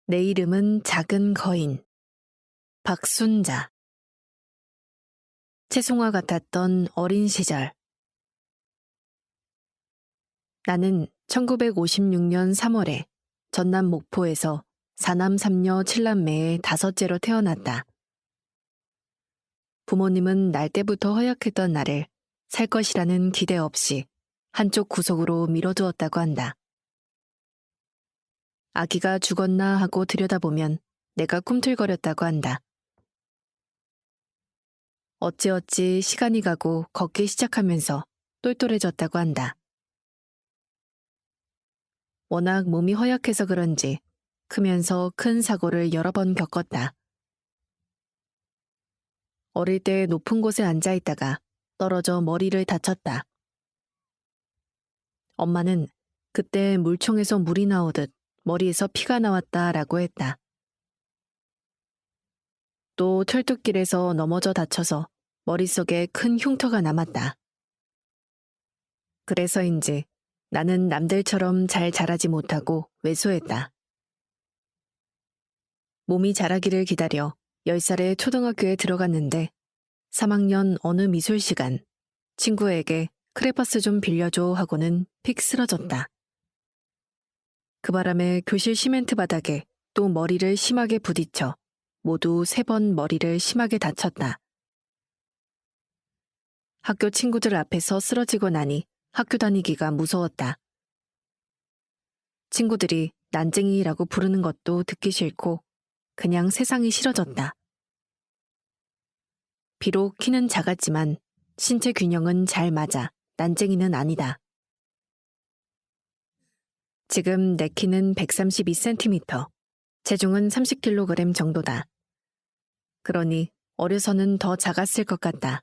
내 이름은 작은 거인, 박순자. 채송화 같았던 어린 시절. 나는 1956년 3월에 전남 목포에서 4남 3녀 7남매의 다섯째로 태어났다. 부모님은 날 때부터 허약했던 나를 살 것이라는 기대 없이 한쪽 구석으로 밀어두었다고 한다. 아기가 죽었나 하고 들여다보면 내가 꿈틀거렸다고 한다. 어찌어찌 시간이 가고 걷기 시작하면서 똘똘해졌다고 한다. 워낙 몸이 허약해서 그런지 크면서 큰 사고를 여러 번 겪었다. 어릴 때 높은 곳에 앉아 있다가 떨어져 머리를 다쳤다. 엄마는 그때 물총에서 물이 나오듯 머리에서 피가 나왔다라고 했다. 또 철뚝길에서 넘어져 다쳐서 머릿속에 큰 흉터가 남았다. 그래서인지 나는 남들처럼 잘 자라지 못하고 왜소했다. 몸이 자라기를 기다려 10살에 초등학교에 들어갔는데 3학년 어느 미술 시간 친구에게 크레파스 좀 빌려줘 하고는 픽 쓰러졌다. 그 바람에 교실 시멘트 바닥에 또 머리를 심하게 부딪혀 모두 3번 머리를 심하게 다쳤다. 학교 친구들 앞에서 쓰러지고 나니 학교 다니기가 무서웠다. 친구들이 난쟁이라고 부르는 것도 듣기 싫고 그냥 세상이 싫어졌다. 비록 키는 작았지만 신체 균형은 잘 맞아 난쟁이는 아니다. 지금 내 키는 132cm, 체중은 30kg 정도다. 그러니 어려서는 더 작았을 것 같다.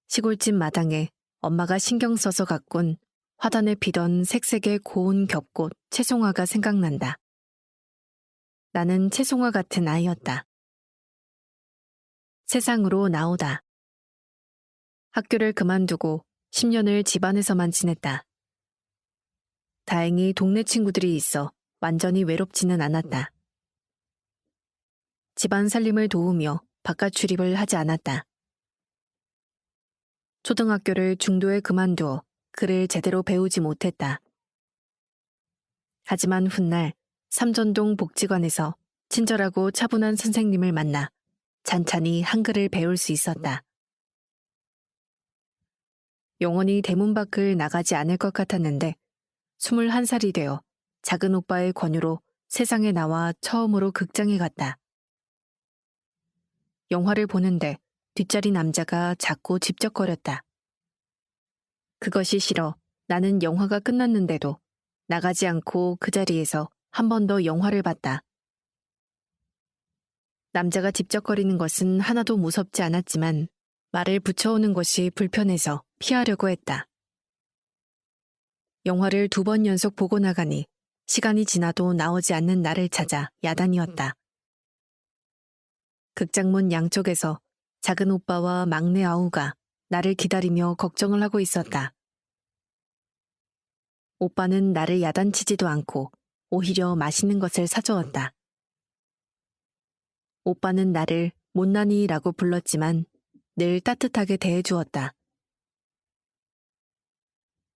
시골집 마당에 엄마가 신경 써서 가꾼 화단에 피던 색색의 고운 겹꽃 채송화가 생각난다. 나는 채송화 같은 아이였다. 세상으로 나오다. 학교를 그만두고 10년을 집안에서만 지냈다. 다행히 동네 친구들이 있어 완전히 외롭지는 않았다. 집안 살림을 도우며 바깥 출입을 하지 않았다. 초등학교를 중도에 그만두어 글을 제대로 배우지 못했다. 하지만 훗날 삼전동 복지관에서 친절하고 차분한 선생님을 만나 잔잔히 한글을 배울 수 있었다. 영원히 대문 밖을 나가지 않을 것 같았는데 21살이 되어 작은 오빠의 권유로 세상에 나와 처음으로 극장에 갔다. 영화를 보는데 뒷자리 남자가 자꾸 집적거렸다. 그것이 싫어 나는 영화가 끝났는데도 나가지 않고 그 자리에서 한 번 더 영화를 봤다. 남자가 집적거리는 것은 하나도 무섭지 않았지만 말을 붙여오는 것이 불편해서 피하려고 했다. 영화를 2번 연속 보고 나가니 시간이 지나도 나오지 않는 나를 찾아 야단이었다. 극장문 양쪽에서 작은 오빠와 막내 아우가 나를 기다리며 걱정을 하고 있었다. 오빠는 나를 야단치지도 않고 오히려 맛있는 것을 사주었다. 오빠는 나를 못난이라고 불렀지만 늘 따뜻하게 대해주었다.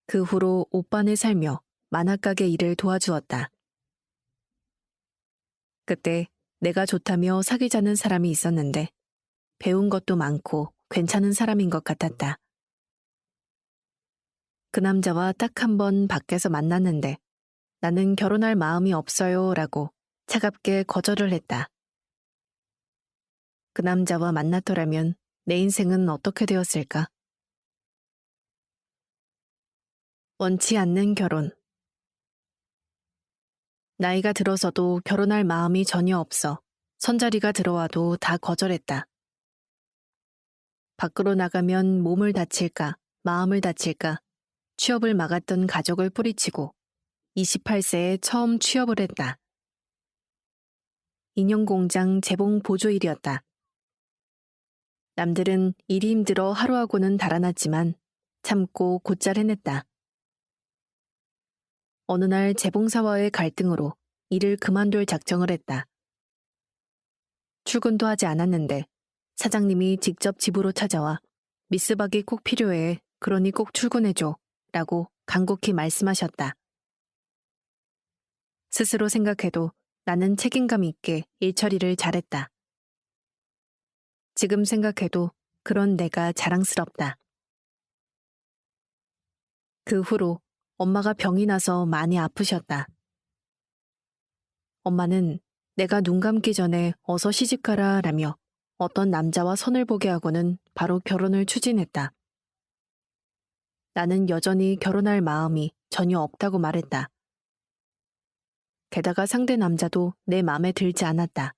그 후로 오빠네 살며 만화가게 일을 도와주었다. 그때 내가 좋다며 사귀자는 사람이 있었는데 배운 것도 많고 괜찮은 사람인 것 같았다. 그 남자와 딱 한 번 밖에서 만났는데 나는 결혼할 마음이 없어요 라고 차갑게 거절을 했다. 그 남자와 만났더라면 내 인생은 어떻게 되었을까? 원치 않는 결혼. 나이가 들어서도 결혼할 마음이 전혀 없어 선자리가 들어와도 다 거절했다. 밖으로 나가면 몸을 다칠까, 마음을 다칠까, 취업을 막았던 가족을 뿌리치고 28세에 처음 취업을 했다. 인형공장 재봉 보조일이었다. 남들은 일이 힘들어 하루하고는 달아났지만 참고 곧잘 해냈다. 어느 날 재봉사와의 갈등으로 일을 그만둘 작정을 했다. 출근도 하지 않았는데 사장님이 직접 집으로 찾아와 미스박이 꼭 필요해. 그러니 꼭 출근해줘. 라고 간곡히 말씀하셨다. 스스로 생각해도 나는 책임감 있게 일 처리를 잘했다. 지금 생각해도 그런 내가 자랑스럽다. 그 후로 엄마가 병이 나서 많이 아프셨다. 엄마는 내가 눈 감기 전에 어서 시집가라 라며 어떤 남자와 선을 보게 하고는 바로 결혼을 추진했다. 나는 여전히 결혼할 마음이 전혀 없다고 말했다. 게다가 상대 남자도 내 맘에 들지 않았다.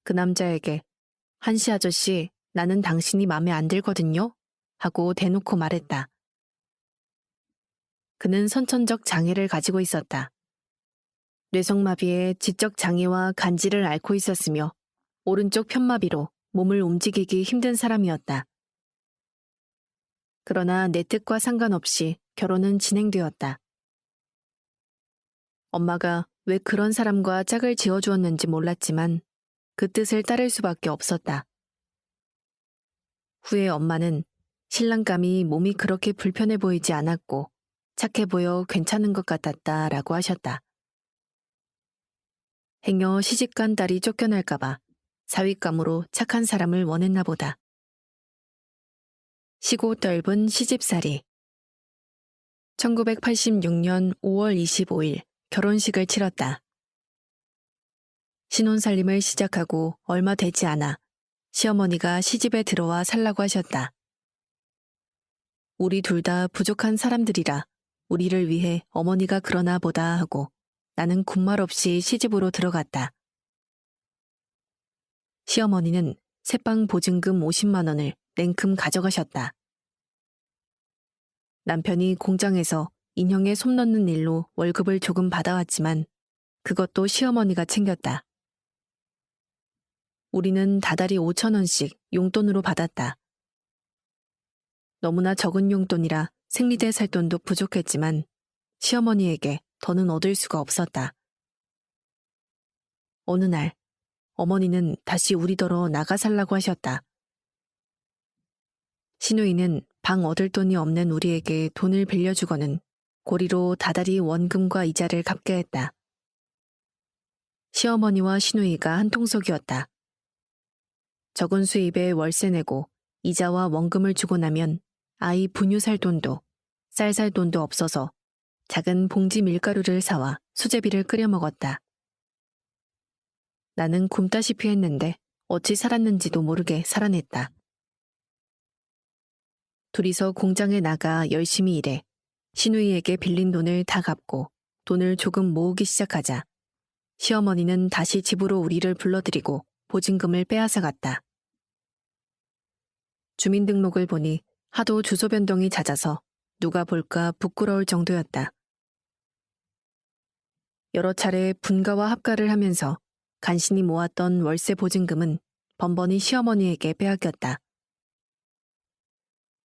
그 남자에게 한시 아저씨, 나는 당신이 맘에 안 들거든요? 하고 대놓고 말했다. 그는 선천적 장애를 가지고 있었다. 뇌성마비에 지적 장애와 간질을 앓고 있었으며 오른쪽 편마비로 몸을 움직이기 힘든 사람이었다. 그러나 내 뜻과 상관없이 결혼은 진행되었다. 엄마가 왜 그런 사람과 짝을 지어주었는지 몰랐지만 그 뜻을 따를 수밖에 없었다. 후에 엄마는 신랑감이 몸이 그렇게 불편해 보이지 않았고 착해 보여 괜찮은 것 같았다 라고 하셨다. 행여 시집간 딸이 쫓겨날까봐 사윗감으로 착한 사람을 원했나 보다. 시고 떫은 시집살이. 1986년 5월 25일 결혼식을 치렀다. 신혼살림을 시작하고 얼마 되지 않아 시어머니가 시집에 들어와 살라고 하셨다. 우리 둘 다 부족한 사람들이라 우리를 위해 어머니가 그러나 보다 하고 나는 군말 없이 시집으로 들어갔다. 시어머니는 새빵 보증금 50만 원을 냉큼 가져가셨다. 남편이 공장에서 인형에 솜 넣는 일로 월급을 조금 받아왔지만 그것도 시어머니가 챙겼다. 우리는 다달이 5천 원씩 용돈으로 받았다. 너무나 적은 용돈이라 생리대 살 돈도 부족했지만 시어머니에게 더는 얻을 수가 없었다. 어느 날 어머니는 다시 우리더러 나가 살라고 하셨다. 시누이는 방 얻을 돈이 없는 우리에게 돈을 빌려주고는 고리로 다달이 원금과 이자를 갚게 했다. 시어머니와 시누이가 한 통속이었다. 적은 수입에 월세 내고 이자와 원금을 주고 나면 아이 분유 살 돈도 쌀 살 돈도 없어서 작은 봉지 밀가루를 사와 수제비를 끓여 먹었다. 나는 굶다시피 했는데 어찌 살았는지도 모르게 살아냈다. 둘이서 공장에 나가 열심히 일해 시누이에게 빌린 돈을 다 갚고 돈을 조금 모으기 시작하자 시어머니는 다시 집으로 우리를 불러들이고 보증금을 빼앗아 갔다. 주민등록을 보니 하도 주소 변동이 잦아서 누가 볼까 부끄러울 정도였다. 여러 차례 분가와 합가를 하면서 간신히 모았던 월세 보증금은 번번이 시어머니에게 빼앗겼다.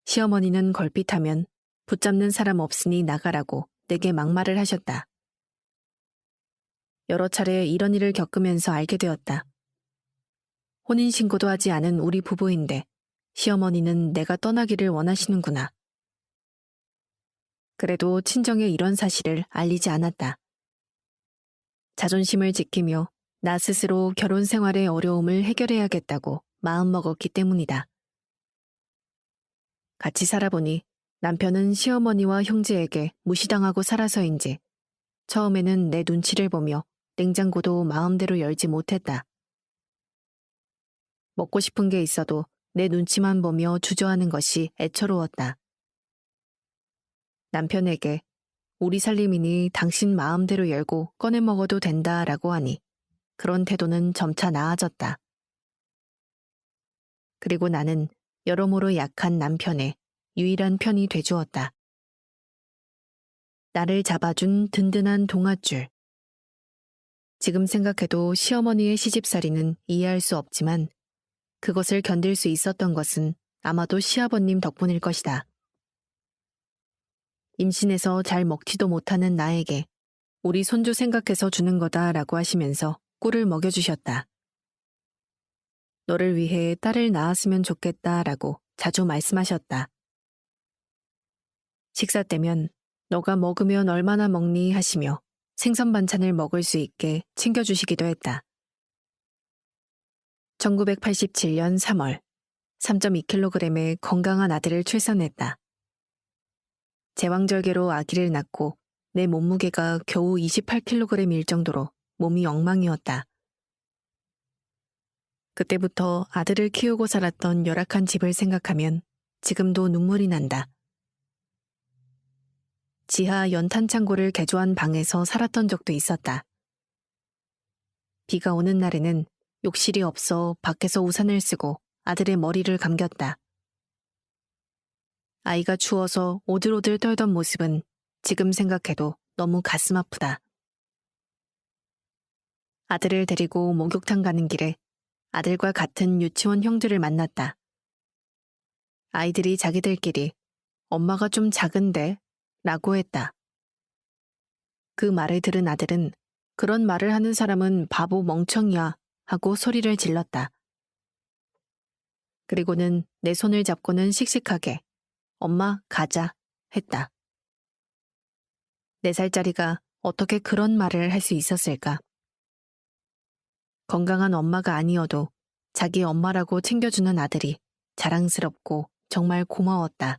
시어머니는 걸핏하면 붙잡는 사람 없으니 나가라고 내게 막말을 하셨다. 여러 차례 이런 일을 겪으면서 알게 되었다. 혼인신고도 하지 않은 우리 부부인데 시어머니는 내가 떠나기를 원하시는구나. 그래도 친정에 이런 사실을 알리지 않았다. 자존심을 지키며 나 스스로 결혼 생활의 어려움을 해결해야겠다고 마음먹었기 때문이다. 같이 살아보니 남편은 시어머니와 형제에게 무시당하고 살아서인지 처음에는 내 눈치를 보며 냉장고도 마음대로 열지 못했다. 먹고 싶은 게 있어도 내 눈치만 보며 주저하는 것이 애처로웠다. 남편에게 우리 살림이니 당신 마음대로 열고 꺼내 먹어도 된다라고 하니 그런 태도는 점차 나아졌다. 그리고 나는 여러모로 약한 남편의 유일한 편이 돼주었다. 나를 잡아준 든든한 동아줄. 지금 생각해도 시어머니의 시집살이는 이해할 수 없지만 그것을 견딜 수 있었던 것은 아마도 시아버님 덕분일 것이다. 임신해서 잘 먹지도 못하는 나에게 우리 손주 생각해서 주는 거다라고 하시면서 꿀을 먹여주셨다. 너를 위해 딸을 낳았으면 좋겠다라고 자주 말씀하셨다. 식사 때면 너가 먹으면 얼마나 먹니 하시며 생선 반찬을 먹을 수 있게 챙겨주시기도 했다. 1987년 3월 3.2kg의 건강한 아들을 출산했다. 제왕절개로 아기를 낳고 내 몸무게가 겨우 28kg일 정도로 몸이 엉망이었다. 그때부터 아들을 키우고 살았던 열악한 집을 생각하면 지금도 눈물이 난다. 지하 연탄 창고를 개조한 방에서 살았던 적도 있었다. 비가 오는 날에는 욕실이 없어 밖에서 우산을 쓰고 아들의 머리를 감겼다. 아이가 추워서 오들오들 떨던 모습은 지금 생각해도 너무 가슴 아프다. 아들을 데리고 목욕탕 가는 길에 아들과 같은 유치원 형들을 만났다. 아이들이 자기들끼리 엄마가 좀 작은데? 라고 했다. 그 말을 들은 아들은 그런 말을 하는 사람은 바보 멍청이야 하고 소리를 질렀다. 그리고는 내 손을 잡고는 씩씩하게 엄마 가자 했다. 4살짜리가 어떻게 그런 말을 할 수 있었을까? 건강한 엄마가 아니어도 자기 엄마라고 챙겨주는 아들이 자랑스럽고 정말 고마웠다.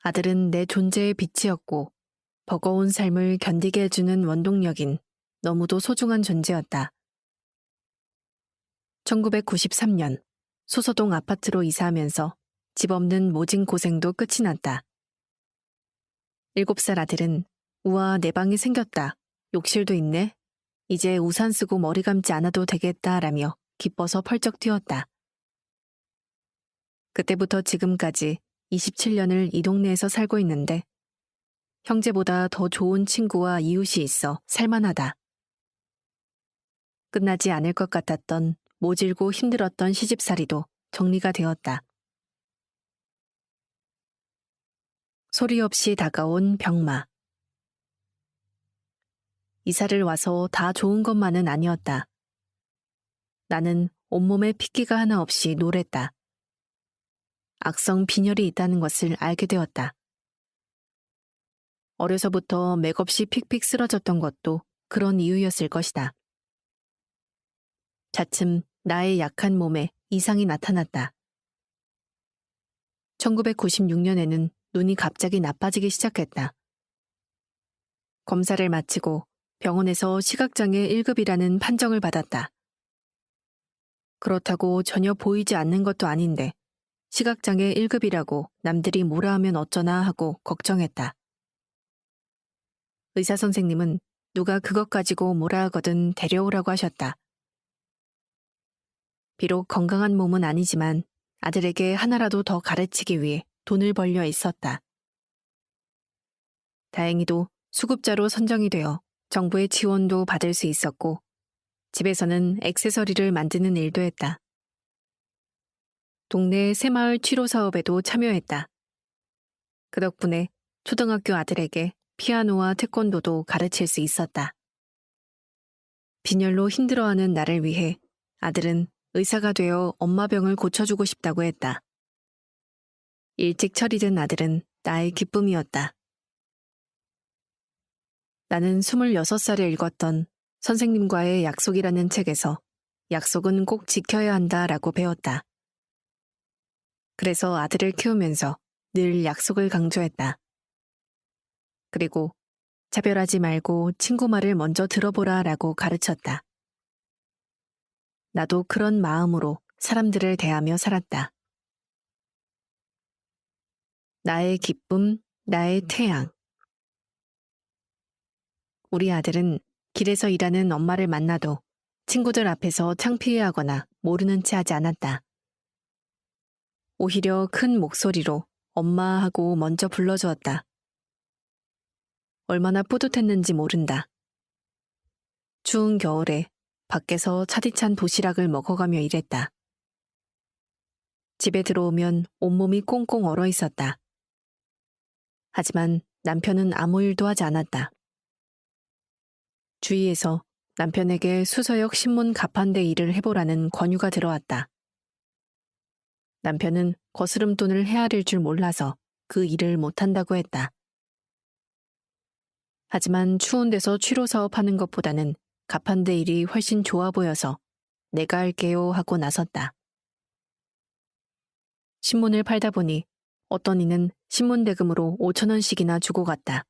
아들은 내 존재의 빛이었고 버거운 삶을 견디게 해주는 원동력인 너무도 소중한 존재였다. 1993년 소서동 아파트로 이사하면서 집 없는 모진 고생도 끝이 났다. 7살 아들은 우와 내 방이 생겼다. 욕실도 있네. 이제 우산 쓰고 머리 감지 않아도 되겠다 라며 기뻐서 펄쩍 뛰었다. 그때부터 지금까지 27년을 이 동네에서 살고 있는데 형제보다 더 좋은 친구와 이웃이 있어 살만하다. 끝나지 않을 것 같았던 모질고 힘들었던 시집살이도 정리가 되었다. 소리 없이 다가온 병마. 이사를 와서 다 좋은 것만은 아니었다. 나는 온몸에 핏기가 하나 없이 노랬다. 악성 빈혈이 있다는 것을 알게 되었다. 어려서부터 맥없이 픽픽 쓰러졌던 것도 그런 이유였을 것이다. 차츰 나의 약한 몸에 이상이 나타났다. 1996년에는 눈이 갑자기 나빠지기 시작했다. 검사를 마치고 병원에서 시각장애 1급이라는 판정을 받았다. 그렇다고 전혀 보이지 않는 것도 아닌데 시각장애 1급이라고 남들이 뭐라 하면 어쩌나 하고 걱정했다. 의사 선생님은 누가 그것 가지고 뭐라 하거든 데려오라고 하셨다. 비록 건강한 몸은 아니지만 아들에게 하나라도 더 가르치기 위해 돈을 벌려 있었다. 다행히도 수급자로 선정이 되어 정부의 지원도 받을 수 있었고 집에서는 액세서리를 만드는 일도 했다. 동네 새마을 치료 사업에도 참여했다. 그 덕분에 초등학교 아들에게 피아노와 태권도도 가르칠 수 있었다. 빈혈로 힘들어하는 나를 위해 아들은 의사가 되어 엄마 병을 고쳐주고 싶다고 했다. 일찍 처리된 아들은 나의 기쁨이었다. 나는 26살에 읽었던 선생님과의 약속이라는 책에서 약속은 꼭 지켜야 한다라고 배웠다. 그래서 아들을 키우면서 늘 약속을 강조했다. 그리고 차별하지 말고 친구 말을 먼저 들어보라라고 가르쳤다. 나도 그런 마음으로 사람들을 대하며 살았다. 나의 기쁨, 나의 태양. 우리 아들은 길에서 일하는 엄마를 만나도 친구들 앞에서 창피해하거나 모르는 체 하지 않았다. 오히려 큰 목소리로 엄마 하고 먼저 불러주었다. 얼마나 뿌듯했는지 모른다. 추운 겨울에 밖에서 차디찬 도시락을 먹어가며 일했다. 집에 들어오면 온몸이 꽁꽁 얼어 있었다. 하지만 남편은 아무 일도 하지 않았다. 주위에서 남편에게 수서역 신문 가판대 일을 해보라는 권유가 들어왔다. 남편은 거스름돈을 헤아릴 줄 몰라서 그 일을 못한다고 했다. 하지만 추운 데서 취로 사업하는 것보다는 가판대 일이 훨씬 좋아 보여서 내가 할게요 하고 나섰다. 신문을 팔다 보니 어떤 이는 신문 대금으로 5,000원씩이나 주고 갔다.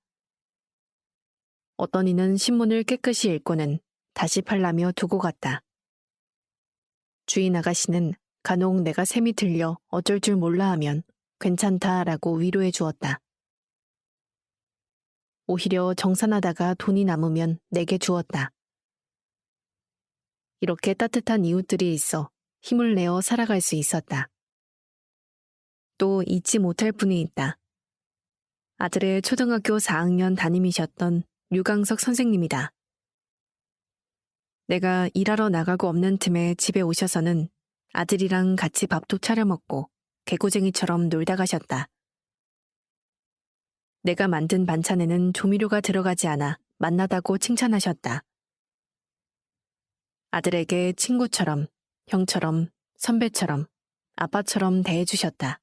어떤 이는 신문을 깨끗이 읽고는 다시 팔라며 두고 갔다. 주인 아가씨는 간혹 내가 셈이 들려 어쩔 줄 몰라 하면 괜찮다라고 위로해 주었다. 오히려 정산하다가 돈이 남으면 내게 주었다. 이렇게 따뜻한 이웃들이 있어 힘을 내어 살아갈 수 있었다. 또 잊지 못할 분이 있다. 아들의 초등학교 4학년 담임이셨던 류강석 선생님이다. 내가 일하러 나가고 없는 틈에 집에 오셔서는 아들이랑 같이 밥도 차려 먹고 개구쟁이처럼 놀다 가셨다. 내가 만든 반찬에는 조미료가 들어가지 않아 맛나다고 칭찬하셨다. 아들에게 친구처럼, 형처럼, 선배처럼, 아빠처럼 대해주셨다.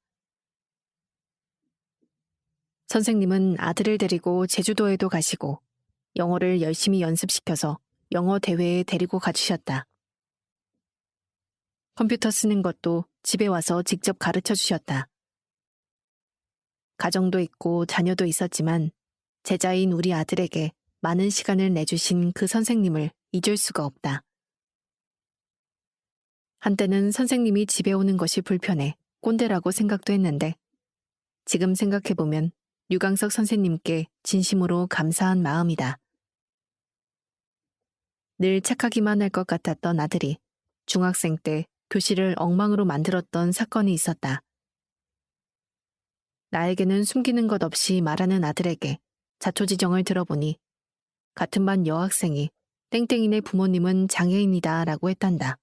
선생님은 아들을 데리고 제주도에도 가시고 영어를 열심히 연습시켜서 영어 대회에 데리고 가주셨다. 컴퓨터 쓰는 것도 집에 와서 직접 가르쳐 주셨다. 가정도 있고 자녀도 있었지만 제자인 우리 아들에게 많은 시간을 내주신 그 선생님을 잊을 수가 없다. 한때는 선생님이 집에 오는 것이 불편해 꼰대라고 생각도 했는데 지금 생각해보면 류강석 선생님께 진심으로 감사한 마음이다. 늘 착하기만 할 것 같았던 아들이 중학생 때 교실을 엉망으로 만들었던 사건이 있었다. 나에게는 숨기는 것 없이 말하는 아들에게 자초지정을 들어보니 같은 반 여학생이 땡땡이네 부모님은 장애인이다 라고 했단다.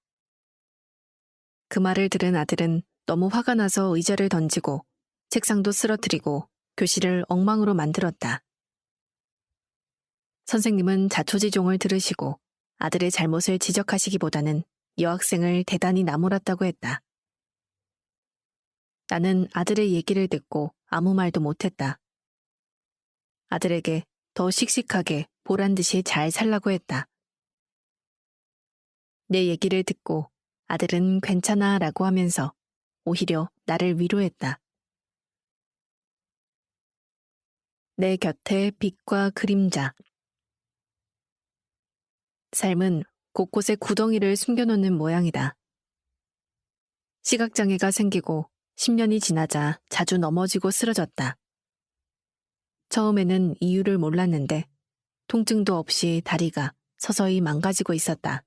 그 말을 들은 아들은 너무 화가 나서 의자를 던지고 책상도 쓰러뜨리고 교실을 엉망으로 만들었다. 선생님은 자초지종을 들으시고 아들의 잘못을 지적하시기보다는 여학생을 대단히 나무랐다고 했다. 나는 아들의 얘기를 듣고 아무 말도 못했다. 아들에게 더 씩씩하게 보란 듯이 잘 살라고 했다. 내 얘기를 듣고 아들은 괜찮아 라고 하면서 오히려 나를 위로했다. 내 곁에 빛과 그림자. 삶은 곳곳에 구덩이를 숨겨놓는 모양이다. 시각장애가 생기고 10년이 지나자 자주 넘어지고 쓰러졌다. 처음에는 이유를 몰랐는데 통증도 없이 다리가 서서히 망가지고 있었다.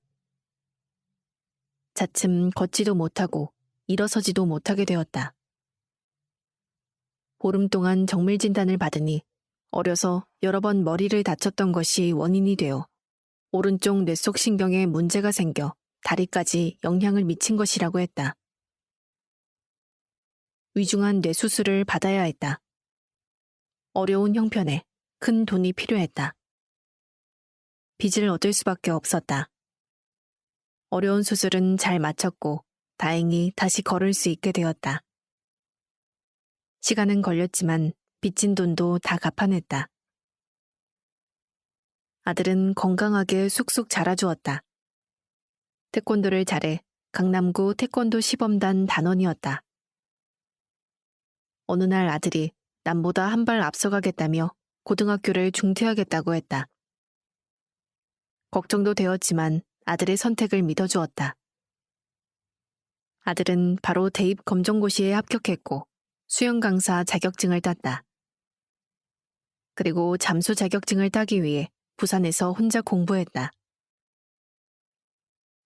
차츰 걷지도 못하고 일어서지도 못하게 되었다. 보름 동안 정밀 진단을 받으니 어려서 여러 번 머리를 다쳤던 것이 원인이 되어 오른쪽 뇌속 신경에 문제가 생겨 다리까지 영향을 미친 것이라고 했다. 위중한 뇌 수술을 받아야 했다. 어려운 형편에 큰 돈이 필요했다. 빚을 얻을 수밖에 없었다. 어려운 수술은 잘 마쳤고 다행히 다시 걸을 수 있게 되었다. 시간은 걸렸지만 빚진 돈도 다 갚아냈다. 아들은 건강하게 쑥쑥 자라주었다. 태권도를 잘해 강남구 태권도 시범단 단원이었다. 어느 날 아들이 남보다 한 발 앞서가겠다며 고등학교를 중퇴하겠다고 했다. 걱정도 되었지만 아들의 선택을 믿어주었다. 아들은 바로 대입 검정고시에 합격했고 수영 강사 자격증을 땄다. 그리고 잠수 자격증을 따기 위해 부산에서 혼자 공부했다.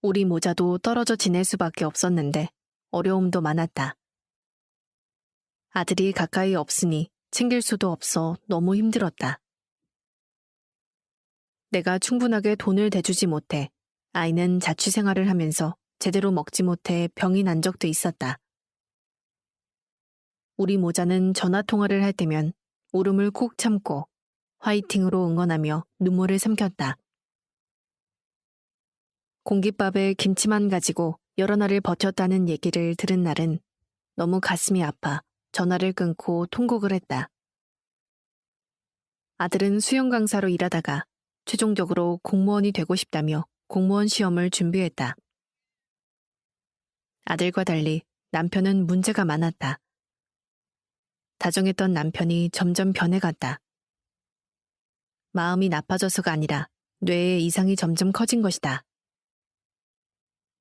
우리 모자도 떨어져 지낼 수밖에 없었는데 어려움도 많았다. 아들이 가까이 없으니 챙길 수도 없어 너무 힘들었다. 내가 충분하게 돈을 대주지 못해 아이는 자취생활을 하면서 제대로 먹지 못해 병이 난 적도 있었다. 우리 모자는 전화통화를 할 때면 울음을 꼭 참고 화이팅으로 응원하며 눈물을 삼켰다. 공깃밥에 김치만 가지고 여러 날을 버텼다는 얘기를 들은 날은 너무 가슴이 아파 전화를 끊고 통곡을 했다. 아들은 수영 강사로 일하다가 최종적으로 공무원이 되고 싶다며 공무원 시험을 준비했다. 아들과 달리 남편은 문제가 많았다. 다정했던 남편이 점점 변해갔다. 마음이 나빠져서가 아니라 뇌에 이상이 점점 커진 것이다.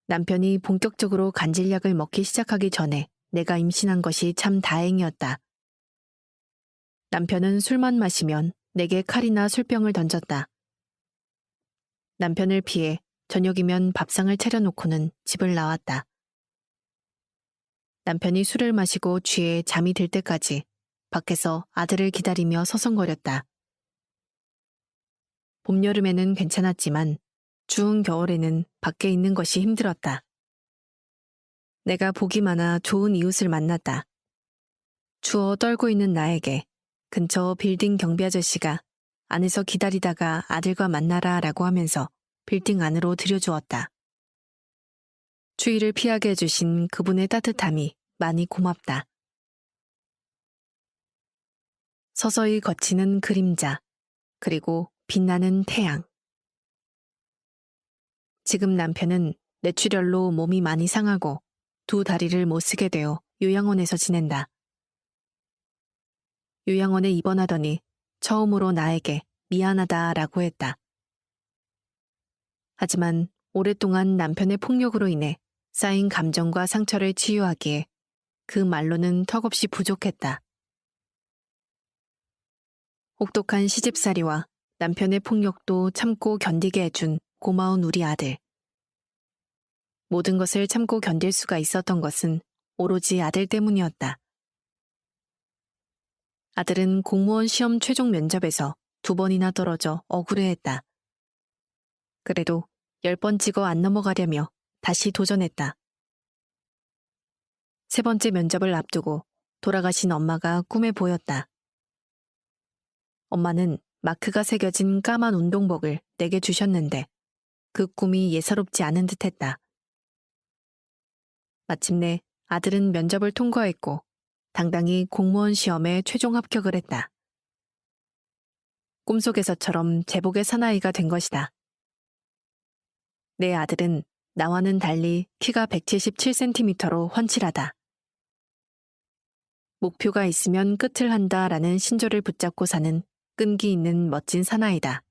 남편이 본격적으로 간질약을 먹기 시작하기 전에 내가 임신한 것이 참 다행이었다. 남편은 술만 마시면 내게 칼이나 술병을 던졌다. 남편을 피해 저녁이면 밥상을 차려놓고는 집을 나왔다. 남편이 술을 마시고 취해 잠이 들 때까지 밖에서 아들을 기다리며 서성거렸다. 봄, 여름에는 괜찮았지만 추운 겨울에는 밖에 있는 것이 힘들었다. 내가 복이 많아 좋은 이웃을 만났다. 추워 떨고 있는 나에게 근처 빌딩 경비 아저씨가 안에서 기다리다가 아들과 만나라 라고 하면서 빌딩 안으로 들여주었다. 추위를 피하게 해주신 그분의 따뜻함이 많이 고맙다. 서서히 걷히는 그림자, 그리고 빛나는 태양. 지금 남편은 뇌출혈로 몸이 많이 상하고 두 다리를 못 쓰게 되어 요양원에서 지낸다. 요양원에 입원하더니 처음으로 나에게 미안하다라고 했다. 하지만 오랫동안 남편의 폭력으로 인해 쌓인 감정과 상처를 치유하기에 그 말로는 턱없이 부족했다. 혹독한 시집살이와 남편의 폭력도 참고 견디게 해준 고마운 우리 아들. 모든 것을 참고 견딜 수가 있었던 것은 오로지 아들 때문이었다. 아들은 공무원 시험 최종 면접에서 2번이나 떨어져 억울해했다. 그래도 10번 찍어 안 넘어가려며 다시 도전했다. 3번째 면접을 앞두고 돌아가신 엄마가 꿈에 보였다. 엄마는 마크가 새겨진 까만 운동복을 내게 주셨는데 그 꿈이 예사롭지 않은 듯했다. 마침내 아들은 면접을 통과했고 당당히 공무원 시험에 최종 합격을 했다. 꿈속에서처럼 제복의 사나이가 된 것이다. 내 아들은 나와는 달리 키가 177cm로 훤칠하다. 목표가 있으면 끝을 한다라는 신조를 붙잡고 사는 끈기 있는 멋진 사나이다.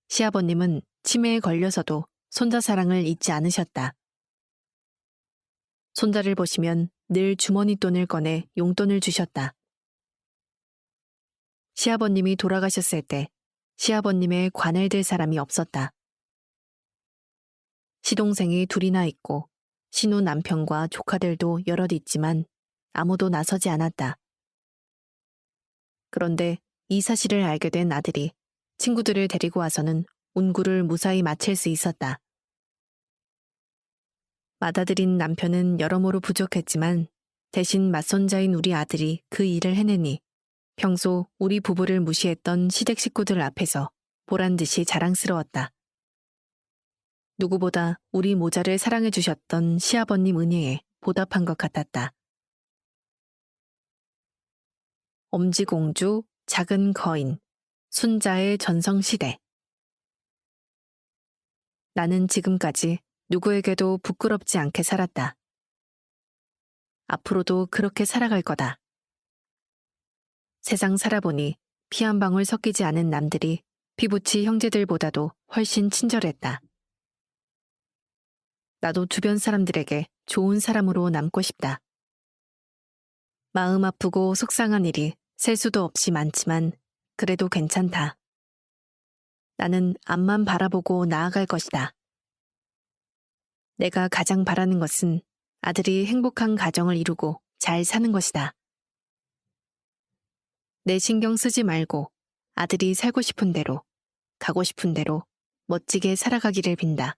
시아버님은 치매에 걸려서도 손자 사랑을 잊지 않으셨다. 손자를 보시면 늘 주머니 돈을 꺼내 용돈을 주셨다. 시아버님이 돌아가셨을 때 시아버님의 관을 들 사람이 없었다. 시동생이 2이나 있고 신우 남편과 조카들도 여럿 있지만 아무도 나서지 않았다. 그런데 이 사실을 알게 된 아들이 친구들을 데리고 와서는 운구를 무사히 마칠 수 있었다. 맏아들인 남편은 여러모로 부족했지만 대신 맏손자인 우리 아들이 그 일을 해내니 평소 우리 부부를 무시했던 시댁 식구들 앞에서 보란듯이 자랑스러웠다. 누구보다 우리 모자를 사랑해 주셨던 시아버님 은혜에 보답한 것 같았다. 엄지공주, 작은 거인, 순자의 전성시대. 나는 지금까지 누구에게도 부끄럽지 않게 살았다. 앞으로도 그렇게 살아갈 거다. 세상 살아보니 피 한 방울 섞이지 않은 남들이 피부치 형제들보다도 훨씬 친절했다. 나도 주변 사람들에게 좋은 사람으로 남고 싶다. 마음 아프고 속상한 일이 셀 수도 없이 많지만 그래도 괜찮다. 나는 앞만 바라보고 나아갈 것이다. 내가 가장 바라는 것은 아들이 행복한 가정을 이루고 잘 사는 것이다. 내 신경 쓰지 말고 아들이 살고 싶은 대로, 가고 싶은 대로 멋지게 살아가기를 빈다.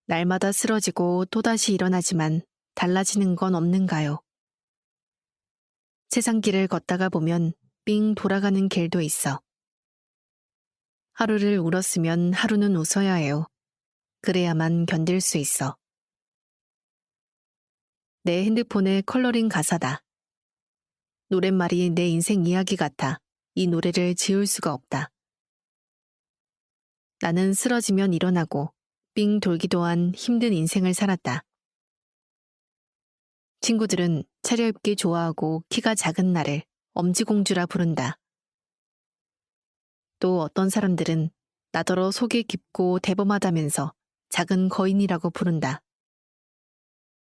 날마다 쓰러지고 또다시 일어나지만 달라지는 건 없는가요? 세상 길을 걷다가 보면 삥 돌아가는 길도 있어. 하루를 울었으면 하루는 웃어야 해요. 그래야만 견딜 수 있어. 내 핸드폰의 컬러링 가사다. 노랫말이 내 인생 이야기 같아. 이 노래를 지울 수가 없다. 나는 쓰러지면 일어나고 삥 돌기도 한 힘든 인생을 살았다. 친구들은 차려입기 좋아하고 키가 작은 나를 엄지공주라 부른다. 또 어떤 사람들은 나더러 속이 깊고 대범하다면서 작은 거인이라고 부른다.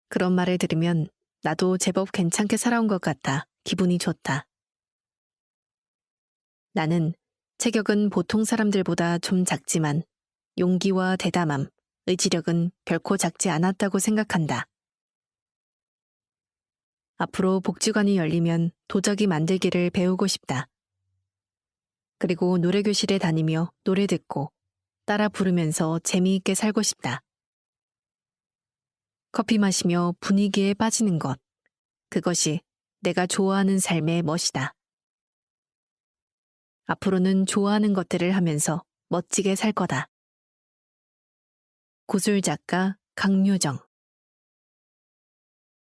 그런 말을 들으면 나도 제법 괜찮게 살아온 것 같아 기분이 좋다. 나는 체격은 보통 사람들보다 좀 작지만 용기와 대담함, 의지력은 결코 작지 않았다고 생각한다. 앞으로 복지관이 열리면 도자기 만들기를 배우고 싶다. 그리고 노래교실에 다니며 노래 듣고 따라 부르면서 재미있게 살고 싶다. 커피 마시며 분위기에 빠지는 것. 그것이 내가 좋아하는 삶의 멋이다. 앞으로는 좋아하는 것들을 하면서 멋지게 살 거다. 고술 작가 강유정.